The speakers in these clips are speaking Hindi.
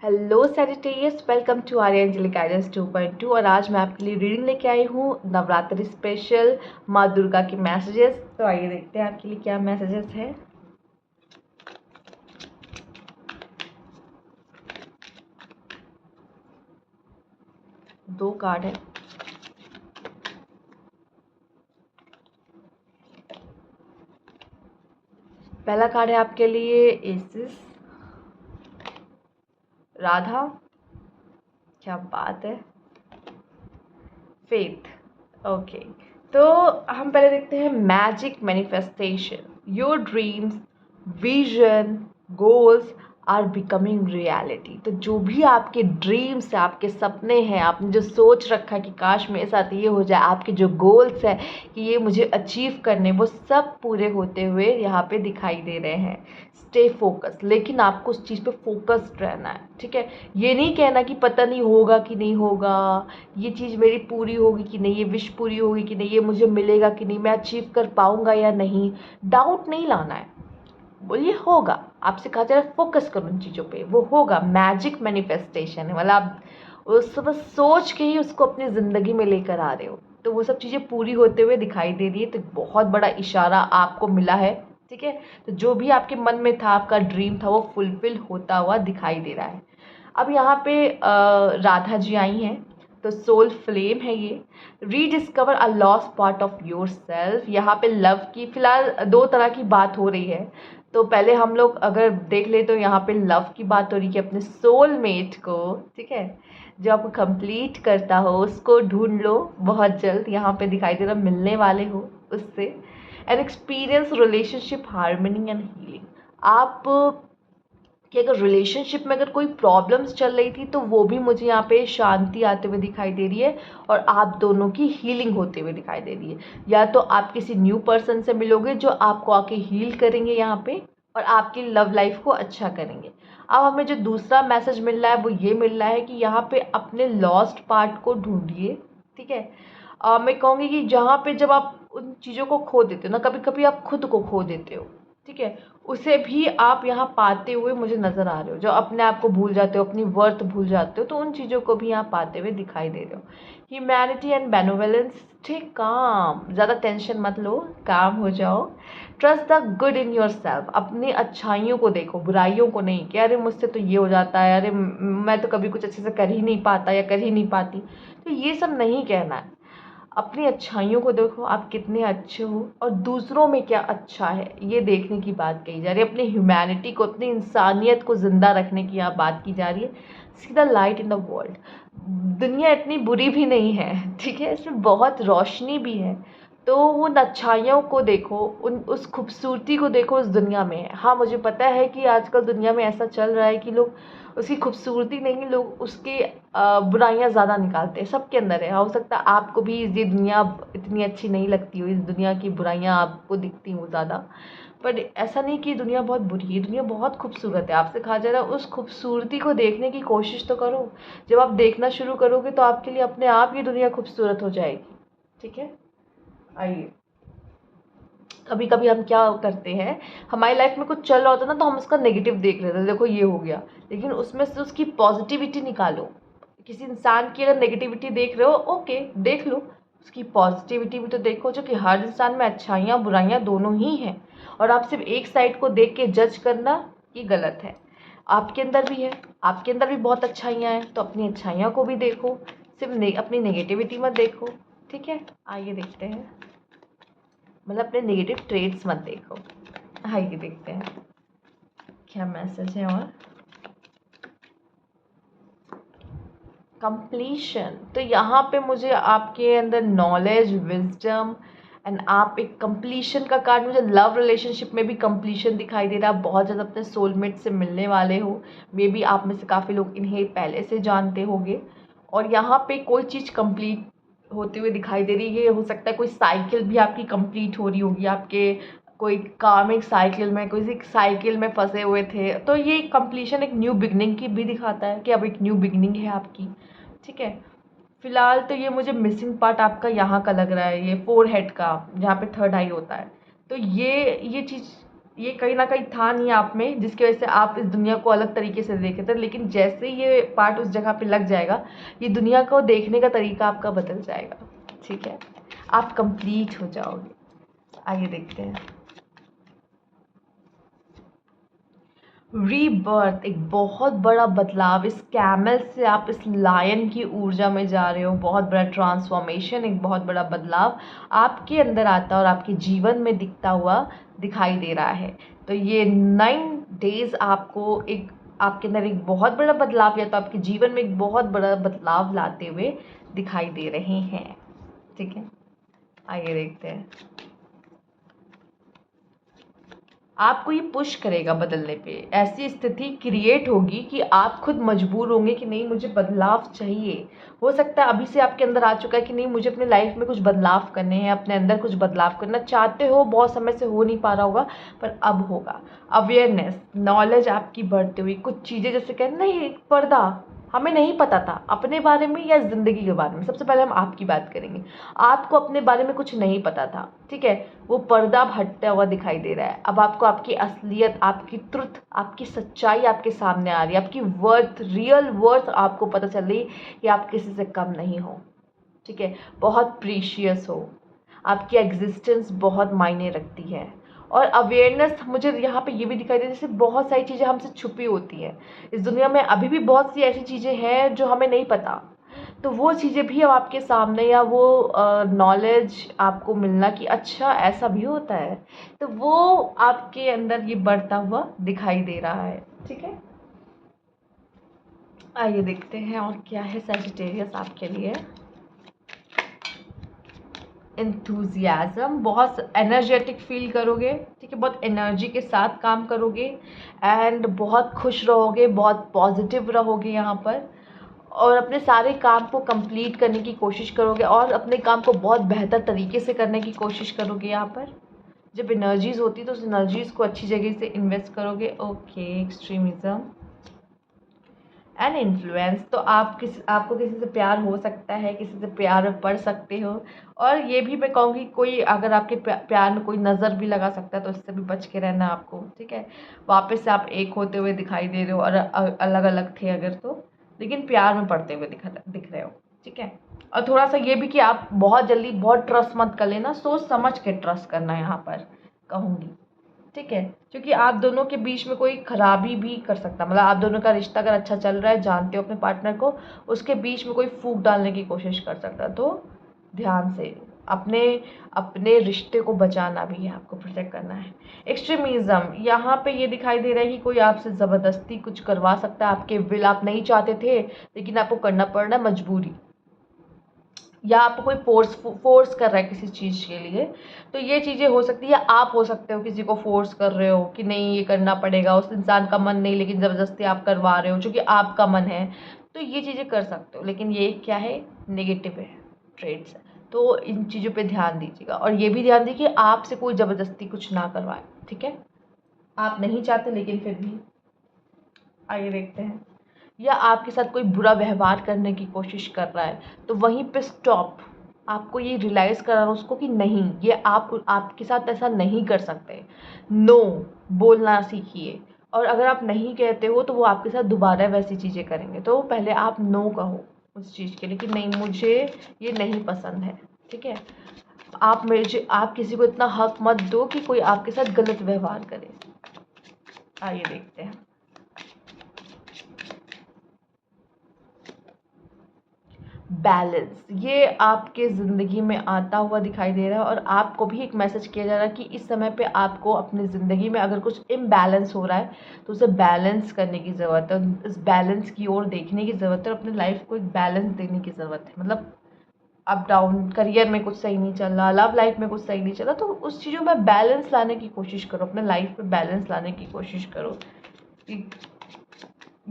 Hello Sagittarius, welcome to Arya Angelic Guidance 2.2। और आज मैं आपके लिए रीडिंग लेके आई हूँ नवरात्रि स्पेशल माँ दुर्गा के मैसेजेस। तो आइए देखते हैं आपके लिए क्या मैसेजेस हैं। दो कार्ड है। पहला कार्ड है आपके लिए एसिस, राधा, क्या बात है, फेथ। ओके, तो हम पहले देखते हैं magic manifestation. Your dreams, vision, goals are becoming reality. तो जो भी आपके ड्रीम्स है, आपके सपने हैं, आपने जो सोच रखा है कि काश मेरे साथ ये हो जाए, आपके जो गोल्स है कि ये मुझे अचीव करने, वो सब पूरे होते हुए यहाँ पे दिखाई दे रहे हैं। स्टे फोकस, लेकिन आपको उस चीज़ पे फोकस्ड रहना है, ठीक है। ये नहीं कहना कि पता नहीं होगा कि नहीं होगा, ये चीज़ मेरी पूरी होगी कि नहीं, ये विश पूरी होगी कि नहीं, ये मुझे मिलेगा कि नहीं, मैं अचीव कर पाऊंगा या नहीं। डाउट नहीं लाना है, बोलिए होगा। आपसे कहा जा रहा है फोकस करो उन चीज़ों पे, वो होगा। मैजिक मैनिफेस्टेशन है, मतलब आप उस बस सोच के ही उसको अपनी ज़िंदगी में लेकर आ रहे हो, तो वो सब चीज़ें पूरी होते हुए दिखाई दे रही है। तो बहुत बड़ा इशारा आपको मिला है, ठीक है। तो जो भी आपके मन में था, आपका ड्रीम था, वो फुलफिल होता हुआ दिखाई दे रहा है। अब यहाँ पे राधा जी आई हैं, तो सोल फ्लेम है ये। Rediscover a lost part of your self. यहाँ पे लव की फिलहाल दो तरह की बात हो रही है। तो पहले हम लोग अगर देख ले तो यहाँ पे लव की बात हो रही है कि अपने सोलमेट को, ठीक है, जो आपको कंप्लीट करता हो उसको ढूंढ लो बहुत जल्द। यहाँ पे दिखाई दे रहा मिलने वाले हो उससे। And experience relationship harmony and healing. आप कि अगर रिलेशनशिप में अगर कोई प्रॉब्लम्स चल रही थी, तो वो भी मुझे यहाँ पे शांति आते हुए दिखाई दे रही है और आप दोनों की हीलिंग होते हुए दिखाई दे रही है। या तो आप किसी न्यू पर्सन से मिलोगे जो आपको आके हील करेंगे यहाँ पे, और आपकी लव लाइफ को अच्छा करेंगे। अब हमें जो दूसरा मैसेज मिल रहा है वो ये मिल रहा है कि यहाँ पे अपने लॉस्ट पार्ट को ढूंढिए, ठीक है। मैं कहूँगी कि जहाँ पे जब आप उन चीज़ों को खो देते हो ना, कभी कभी आप खुद को खो देते हो, ठीक है, उसे भी आप यहाँ पाते हुए मुझे नज़र आ रहे हो। जो अपने आप को भूल जाते हो, अपनी वर्थ भूल जाते हो, तो उन चीज़ों को भी यहाँ पाते हुए दिखाई दे रहे हो। ह्यूमैनिटी एंड बेनोवेलेंस, ठीक, काम, ज़्यादा टेंशन मत लो, काम हो जाओ। Trust the good in your self. अपनी अच्छाइयों को देखो, बुराइयों को नहीं कि अरे मुझसे तो ये हो जाता है, अरे मैं तो कभी कुछ अच्छे से कर ही नहीं पाता या कर ही नहीं पाती। तो ये सब नहीं कहना है। अपनी अच्छाइयों को देखो, आप कितने अच्छे हो और दूसरों में क्या अच्छा है, ये देखने की बात कही जा रही है। अपनी ह्यूमैनिटी को, अपनी इंसानियत को ज़िंदा रखने की यहाँ बात की जा रही है। See the light in the world. दुनिया इतनी बुरी भी नहीं है, ठीक है, इसमें बहुत रोशनी भी है। तो उन अच्छाइयों को देखो, उन उस खूबसूरती को देखो उस दुनिया में। हाँ, मुझे पता है कि आजकल दुनिया में ऐसा चल रहा है कि लोग उसकी खूबसूरती नहीं, लोग उसकी बुराइयां ज़्यादा निकालते हैं। सबके अंदर है, हो सकता है आपको भी ये दुनिया इतनी अच्छी नहीं लगती हो, इस दुनिया की बुराइयां आपको दिखती हो ज़्यादा। पर ऐसा नहीं कि दुनिया बहुत बुरी है, दुनिया बहुत खूबसूरत है। आपसे कहा जा रहा है उस खूबसूरती को देखने की कोशिश तो करो। जब आप देखना शुरू करोगे तो आपके लिए अपने आप ये दुनिया खूबसूरत हो जाएगी, ठीक है। आइए, कभी कभी हम क्या करते हैं, हमारी लाइफ में कुछ चल रहा होता है ना, तो हम उसका नेगेटिव देख लेते हैं, देखो ये हो गया, लेकिन उसमें से उसकी पॉजिटिविटी निकालो। किसी इंसान की अगर नेगेटिविटी देख रहे हो, ओके, देख लो, उसकी पॉजिटिविटी भी तो देखो, जो कि हर इंसान में अच्छाइयाँ बुराइयाँ दोनों ही हैं। और आप सिर्फ एक साइड को देख के जज करना, ये गलत है। आपके अंदर भी है, आपके अंदर भी बहुत अच्छाइयाँ हैं, तो अपनी अच्छाइयाँ को भी देखो, सिर्फ अपनी नेगेटिविटी मत देखो, ठीक है। आइए देखते हैं, मतलब अपने नेगेटिव ट्रेड्स मत देखो। आइए देखते हैं क्या मैसेज है। और कंप्लीशन, तो यहाँ पे मुझे आपके अंदर नॉलेज, विजडम एंड आप एक कंप्लीशन का कार्ड, मुझे लव रिलेशनशिप में भी कंप्लीशन दिखाई दे रहा है। बहुत ज़्यादा अपने सोलमेट से मिलने वाले हो। मे बी आप में से काफ़ी लोग इन्हें पहले से जानते होंगे। और यहाँ पे कोई चीज़ कंप्लीट होते हुए दिखाई दे रही है। हो सकता है कोई साइकिल भी आपकी कंप्लीट हो रही होगी, आपके कोई कार्मिक साइकिल में, कोई साइकिल में फंसे हुए थे, तो ये कंप्लीशन एक न्यू बिगनिंग की भी दिखाता है कि अब एक न्यू बिगनिंग है आपकी, ठीक है। फिलहाल तो ये मुझे मिसिंग पार्ट आपका यहाँ का लग रहा है, ये फोर हेड का, जहाँ पे थर्ड आई होता है। तो ये चीज़ ये कहीं ना कहीं था नहीं आप में, जिसकी वजह से आप इस दुनिया को अलग तरीके से देखे थे, लेकिन जैसे ही ये पार्ट उस जगह पे लग जाएगा, ये दुनिया को देखने का तरीका आपका बदल जाएगा। ठीक है, आप कंप्लीट हो जाओगे। आइए देखते हैं। रीबर्थ, एक बहुत बड़ा बदलाव। इस कैमल से आप इस लायन की ऊर्जा में जा रहे हो। बहुत बड़ा ट्रांसफॉर्मेशन, एक बहुत बड़ा बदलाव आपके अंदर आता है और आपके जीवन में दिखता हुआ दिखाई दे रहा है। तो ये 9 डेज आपको एक, आपके अंदर एक बहुत बड़ा बदलाव या तो आपके जीवन में एक बहुत बड़ा बदलाव लाते हुए दिखाई दे रहे हैं। ठीक है, आइए देखते हैं। आपको ये पुश करेगा बदलने पे। ऐसी स्थिति क्रिएट होगी कि आप खुद मजबूर होंगे कि नहीं, मुझे बदलाव चाहिए। हो सकता है अभी से आपके अंदर आ चुका है कि नहीं, मुझे अपने लाइफ में कुछ बदलाव करने हैं, अपने अंदर कुछ बदलाव करना चाहते हो, बहुत समय से हो नहीं पा रहा होगा, पर अब होगा। अवेयरनेस, नॉलेज आपकी बढ़ती हुई, कुछ चीज़ें जैसे कहते नहीं, एक पर्दा, हमें नहीं पता था अपने बारे में या ज़िंदगी के बारे में। सबसे पहले हम आपकी बात करेंगे। आपको अपने बारे में कुछ नहीं पता था, ठीक है, वो पर्दा अब हटता हुआ दिखाई दे रहा है। अब आपको आपकी असलियत, आपकी ट्रुथ, आपकी सच्चाई आपके सामने आ रही है। आपकी वर्थ, रियल वर्थ आपको पता चल रही है कि आप किसी से कम नहीं हो। ठीक है, बहुत प्रीशियस हो, आपकी एग्जिस्टेंस बहुत मायने रखती है। और अवेयरनेस, मुझे यहाँ पे ये भी दिखाई दे जैसे बहुत सारी चीज़ें हमसे छुपी होती हैं इस दुनिया में। अभी भी बहुत सी ऐसी चीज़ें हैं जो हमें नहीं पता, तो वो चीज़ें भी अब आपके सामने, या वो नॉलेज आपको मिलना कि अच्छा ऐसा भी होता है, तो वो आपके अंदर ये बढ़ता हुआ दिखाई दे रहा है। ठीक है, आइए देखते हैं और क्या है सैजिटेरियस आपके लिए। एंथुजियाज़म, बहुत एनर्जेटिक फील करोगे। ठीक है, बहुत एनर्जी के साथ काम करोगे एंड बहुत खुश रहोगे, बहुत पॉजिटिव रहोगे यहाँ पर। और अपने सारे काम को कंप्लीट करने की कोशिश करोगे और अपने काम को बहुत बेहतर तरीके से करने की कोशिश करोगे। यहाँ पर जब एनर्जीज होती है तो उस एनर्जीज को अच्छी जगह से इन्वेस्ट करोगे। ओके, एक्सट्रीमिज्म एंड इन्फ्लुएंस, तो आपको किसी से प्यार हो सकता है, किसी से प्यार में पड़ सकते हो। और ये भी मैं कहूँगी, कोई अगर आपके प्यार में कोई नज़र भी लगा सकता है तो इससे भी बच के रहना आपको। ठीक है, वापस से आप एक होते हुए दिखाई दे रहे हो और अलग अलग थे अगर तो, लेकिन प्यार में पड़ते हुए दिख रहे हो। ठीक है, और थोड़ा सा ये भी कि आप बहुत जल्दी बहुत ट्रस्ट मत कर लेना, सोच समझ के ट्रस्ट करना यहाँ पर कहूँगी। ठीक है, क्योंकि आप दोनों के बीच में कोई खराबी भी कर सकता, मतलब आप दोनों का रिश्ता अगर अच्छा चल रहा है, जानते हो अपने पार्टनर को, उसके बीच में कोई फूक डालने की कोशिश कर सकता है। तो ध्यान से अपने अपने रिश्ते को बचाना भी है, आपको प्रोटेक्ट करना है। एक्सट्रीमिज्म, यहाँ पे ये दिखाई दे रहा है कि कोई आपसे ज़बरदस्ती कुछ करवा सकता है, आपके विल, आप नहीं चाहते थे लेकिन आपको करना पड़ रहा है, मजबूरी, या आपको कोई फोर्स कर रहा है किसी चीज़ के लिए। तो ये चीज़ें हो सकती है, आप हो सकते हो किसी को फोर्स कर रहे हो कि नहीं ये करना पड़ेगा, उस इंसान का मन नहीं लेकिन ज़बरदस्ती आप करवा रहे हो क्योंकि आपका मन है। तो ये चीज़ें कर सकते हो, लेकिन ये क्या है, नेगेटिव है, ट्रेड्स है। तो इन चीज़ों पे ध्यान दीजिएगा और ये भी ध्यान दीजिए कि आपसे कोई ज़बरदस्ती कुछ ना करवाए। ठीक है, आप नहीं चाहते लेकिन फिर भी। आइए देखते हैं। या आपके साथ कोई बुरा व्यवहार करने की कोशिश कर रहा है, तो वहीं पे स्टॉप, आपको ये रियलाइज़ कराना उसको कि नहीं, ये आप आपके साथ ऐसा नहीं कर सकते। नो बोलना सीखिए, और अगर आप नहीं कहते हो तो वो आपके साथ दोबारा वैसी चीज़ें करेंगे। तो पहले आप नो कहो उस चीज़ के लिए कि नहीं, मुझे ये नहीं पसंद है। ठीक है, आप किसी को इतना हक मत दो कि कोई आपके साथ गलत व्यवहार करे। आइए देखते हैं। बैलेंस, ये आपके ज़िंदगी में आता हुआ दिखाई दे रहा है और आपको भी एक मैसेज किया जा रहा है कि इस समय पे आपको अपनी ज़िंदगी में अगर कुछ इम्बैलेंस हो रहा है तो उसे बैलेंस करने की ज़रूरत है। इस बैलेंस की ओर देखने की ज़रूरत है और अपनी लाइफ को एक बैलेंस देने की ज़रूरत है। मतलब अप डाउन, करियर में कुछ सही नहीं चल रहा, लव लाइफ में कुछ सही नहीं चल रहा, तो उस चीज़ों में बैलेंस लाने की कोशिश करो, अपने लाइफ में बैलेंस लाने की कोशिश करो।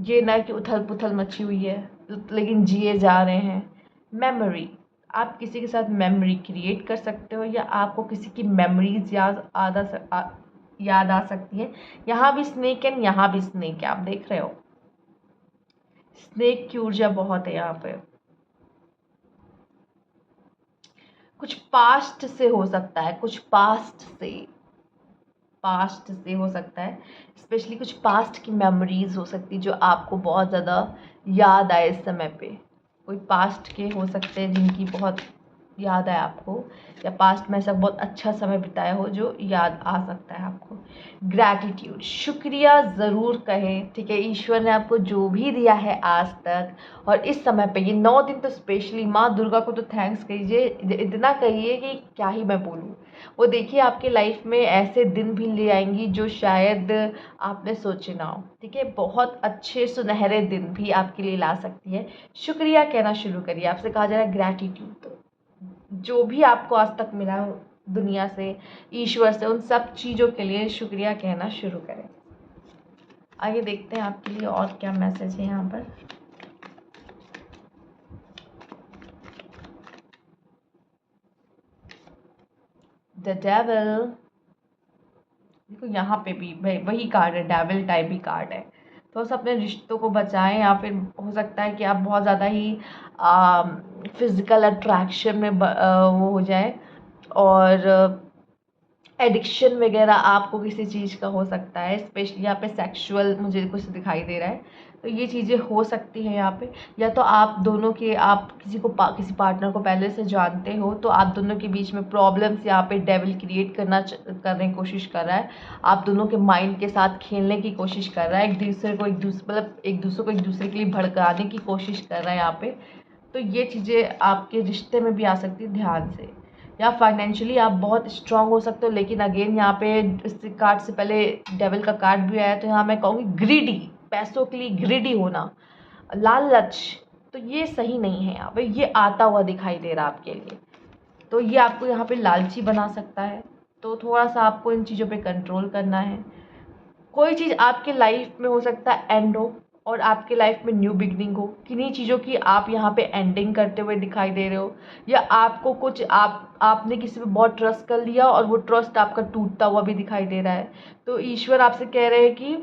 ये ना कि उथल पुथल मची हुई है लेकिन जिए जा रहे हैं। मेमोरी, आप किसी के साथ मेमोरी क्रिएट कर सकते हो या आपको किसी की मेमोरीज याद आ सकती है। यहाँ भी स्नेक है, यहाँ भी स्नेक है, आप देख रहे हो, स्नेक की ऊर्जा बहुत है यहाँ पे। कुछ पास्ट से हो सकता है, कुछ पास्ट से, पास्ट से हो सकता है, स्पेशली कुछ पास्ट की मेमोरीज हो सकती है जो आपको बहुत ज़्यादा याद आए इस समय पे। कोई पास्ट के हो सकते हैं जिनकी बहुत याद आए आपको, या पास्ट में ऐसा बहुत अच्छा समय बिताया हो जो याद आ सकता है आपको। ग्रैटिट्यूड, शुक्रिया ज़रूर कहें, ठीक है। ईश्वर ने आपको जो भी दिया है आज तक और इस समय पे ये 9 दिन तो स्पेशली माँ दुर्गा को तो थैंक्स कहिए, इतना कहिए कि क्या ही मैं बोलूँ। वो देखिए आपके लाइफ में ऐसे दिन भी ले आएंगी जो शायद आपने सोचे ना हो, ठीक है। बहुत अच्छे सुनहरे दिन भी आपके लिए ला सकती है। शुक्रिया कहना शुरू करिए। आपसे कहा जा रहा है ग्रैटिट्यूड, जो भी आपको आज तक मिला हो दुनिया से, ईश्वर से, उन सब चीज़ों के लिए शुक्रिया कहना शुरू करें। आगे देखते हैं आपके लिए और क्या मैसेज है यहाँ पर। द डेविल, देखो यहाँ पे भी वही कार्ड है, डेविल टाइप ही कार्ड है। तो बस अपने रिश्तों को बचाएं, या फिर हो सकता है कि आप बहुत ज़्यादा ही फिजिकल अट्रैक्शन में वो हो जाए, और एडिक्शन वगैरह आपको किसी चीज़ का हो सकता है, स्पेशली यहाँ पे सेक्सुअल मुझे कुछ दिखाई दे रहा है। तो ये चीज़ें हो सकती हैं यहाँ पे, या तो आप दोनों के, आप किसी को किसी पार्टनर को पहले से जानते हो, तो आप दोनों के बीच में प्रॉब्लम्स यहाँ पे डेविल क्रिएट करने की कोशिश कर रहा है। आप दोनों के माइंड के साथ खेलने की कोशिश कर रहा है, एक दूसरे को एक दूसरे को एक दूसरे के लिए भड़काने की कोशिश कर रहा है यहाँ पे। तो ये चीज़ें आपके रिश्ते में भी आ सकती है, ध्यान से। या फाइनेंशियली आप बहुत स्ट्रांग हो सकते हो, लेकिन अगेन यहाँ पे इस कार्ड से पहले डेविल का कार्ड भी आया, तो यहाँ मैं कहूँगी ग्रीडी, पैसों के लिए ग्रीडी होना, लालच, तो ये सही नहीं है यहाँ पे। ये आता हुआ दिखाई दे रहा है आपके लिए, तो ये आपको यहाँ पे लालची बना सकता है। तो थोड़ा सा आपको इन चीज़ों पे कंट्रोल करना है। कोई चीज़ आपके लाइफ में हो सकता है एंड हो, और आपके लाइफ में न्यू बिगनिंग हो। किन्हीं चीज़ों की आप यहाँ पे एंडिंग करते हुए दिखाई दे रहे हो, या आपको कुछ आपने किसी पे बहुत ट्रस्ट कर लिया और वो ट्रस्ट आपका टूटता हुआ भी दिखाई दे रहा है। तो ईश्वर आपसे कह रहे हैं कि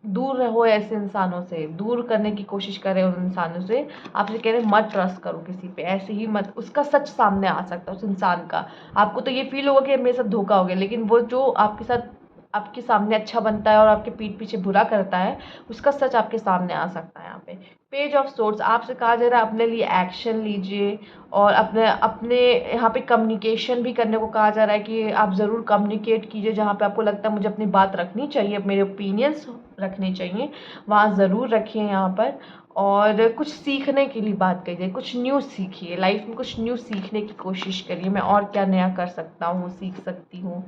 दूर रहो ऐसे इंसानों से, दूर करने की कोशिश करें उन इंसानों से। आपसे कह रहे हैं मत ट्रस्ट करो किसी पे, ऐसे ही मत। उसका सच सामने आ सकता है उस इंसान का। आपको तो ये फील होगा कि मेरे साथ धोखा हो गया, लेकिन वो जो आपके साथ आपके सामने अच्छा बनता है और आपके पीठ पीछे बुरा करता है, उसका सच आपके सामने आ सकता है यहाँ पे। पेज ऑफ सोर्ड्स, आपसे कहा जा रहा है अपने लिए एक्शन लीजिए, और अपने अपने यहाँ पे कम्युनिकेशन भी करने को कहा जा रहा है कि आप ज़रूर कम्युनिकेट कीजिए। जहाँ पे आपको लगता है मुझे अपनी बात रखनी चाहिए, मेरे ओपिनियंस रखने चाहिए, वहाँ ज़रूर रखिए यहाँ पर। और कुछ सीखने के लिए बात कीजिए, कुछ न्यू सीखिए, लाइफ में कुछ न्यू सीखने की कोशिश करिए। मैं और क्या नया कर सकता हूँ, सीख सकती हूँ।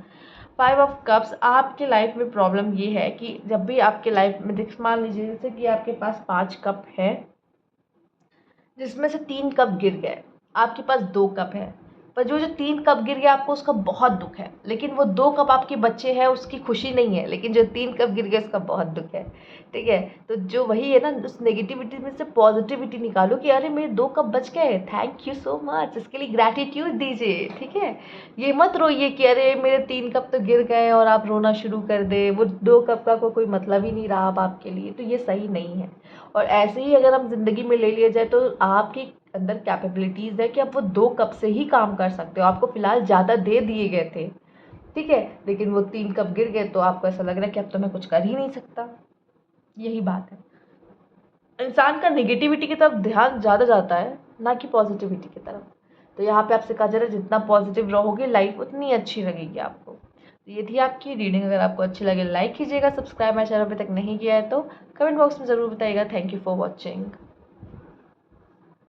5 ऑफ कप्स, आपके लाइफ में प्रॉब्लम ये है कि जब भी आपके लाइफ में मान लीजिए जैसे कि आपके पास 5 कप है, जिसमें से 3 कप गिर गए, आपके पास 2 कप है, पर जो जो 3 कप गिर गया आपको उसका बहुत दुख है। लेकिन वो 2 कप आपके बच्चे हैं, उसकी खुशी नहीं है, लेकिन जो 3 कप गिर गए उसका बहुत दुख है, ठीक है। तो जो वही है ना, उस नेगेटिविटी में से पॉजिटिविटी निकालो कि अरे मेरे 2 कप बच गए, थैंक यू सो मच, इसके लिए ग्रैटिट्यूड दीजिए, ठीक है। ये मत रोइए कि अरे मेरे 3 कप तो गिर गए और आप रोना शुरू कर दे, वो 2 कप का कोई मतलब ही नहीं रहा अब आपके लिए, तो ये सही नहीं है। और ऐसे ही अगर हम ज़िंदगी में ले लिया जाए, तो आपके अंदर कैपेबिलिटीज़ है कि आप वो 2 कप से ही काम कर सकते हो। आपको फ़िलहाल ज़्यादा दे दिए गए थे, ठीक है, लेकिन वो 3 कप गिर गए, तो आपको ऐसा लग रहा है कि अब तो मैं कुछ कर ही नहीं सकता। यही बात है, इंसान का नेगेटिविटी की तरफ ध्यान ज़्यादा जाता है, ना कि पॉजिटिविटी की तरफ। तो यहाँ पे आपसे कहा जा रहा है जितना पॉजिटिव रहोगे लाइफ उतनी अच्छी लगेगी आपको। तो ये थी आपकी रीडिंग। अगर आपको अच्छी लगे लाइक कीजिएगा, सब्सक्राइब मेरे चैनल अभी तक नहीं किया है तो कमेंट बॉक्स में ज़रूर बताइएगा। Thank you for watching.